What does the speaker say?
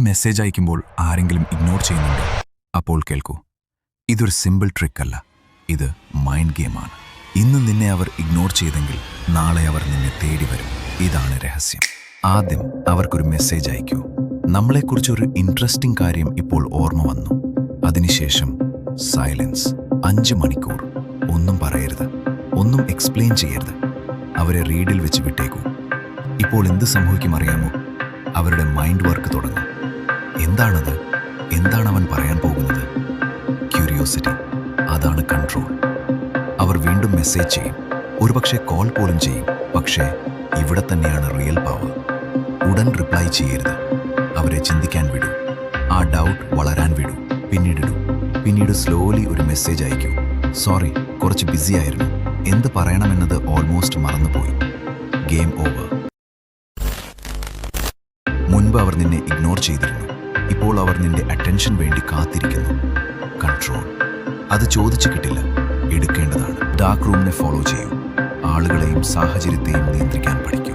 Message അയക്കുമ്പോൾ ആരെങ്കിലും ignore ചെയ്യുന്നുണ്ടോ? അപ്പോൾ കേൾക്കൂ, ഇതൊരു സിമ്പിൾ ട്രിക്ക് അല്ല, ഇത് മൈൻഡ് ഗെയിമാണ്. ഇന്ന് നിന്നെ അവർ ഇഗ്നോർ ചെയ്തെങ്കിൽ നാളെ അവർ നിന്നെ തേടി വരും. ഇതാണ് രഹസ്യം. ആദ്യം അവർക്കൊരു മെസ്സേജ് അയക്കൂ. നമ്മളെക്കുറിച്ചൊരു ഇൻട്രസ്റ്റിംഗ് കാര്യം ഇപ്പോൾ ഓർമ്മ വന്നു. അതിനുശേഷം സൈലൻസ്. 5 മണിക്കൂർ ഒന്നും പറയരുത്, ഒന്നും എക്സ്പ്ലെയിൻ ചെയ്യരുത്. അവരെ റീഡിൽ വെച്ച് വിട്ടേക്കൂ. ഇപ്പോൾ എന്ത് സംഭവിക്കും അറിയാമോ? അവരുടെ മൈൻഡ് വർക്ക് തുടങ്ങും. എന്താണത്? എന്താണ് അവൻ പറയാൻ പോകുന്നത്? ക്യൂരിയോസിറ്റി. അതാണ് കൺട്രോൾ. അവർ വീണ്ടും മെസ്സേജ് ചെയ്യും, ഒരുപക്ഷെ കോൾ പോലും ചെയ്യും. പക്ഷേ ഇവിടെ തന്നെയാണ് റിയൽ പവർ. ഉടൻ റിപ്ലൈ ചെയ്യരുത്. അവരെ ചിന്തിക്കാൻ വിടൂ. ആ ഡൗട്ട് വളരാൻ വിടൂ. പിന്നീട് സ്ലോലി ഒരു മെസ്സേജ് അയക്കൂ. സോറി, കുറച്ച് ബിസി ആയിരുന്നു. എന്ത് പറയണമെന്നത് ഓൾമോസ്റ്റ് മറന്നുപോയി. Game over. മുൻപ് അവർ നിന്നെ ഇഗ്നോർ ചെയ്തിരുന്നു. ഇപ്പോൾ അവർ നിന്റെ അറ്റൻഷൻ വേണ്ടി കാത്തിരിക്കുന്നു. കൺട്രോൾ. അത് ചോദിച്ചു കിട്ടില്ല, എടുക്കേണ്ടതാണ്. ഡാർക്ക് റൂമിനെ ഫോളോ ചെയ്യൂ. ആളുകളെയും സാഹചര്യത്തെയും നിയന്ത്രിക്കാൻ പഠിക്കൂ.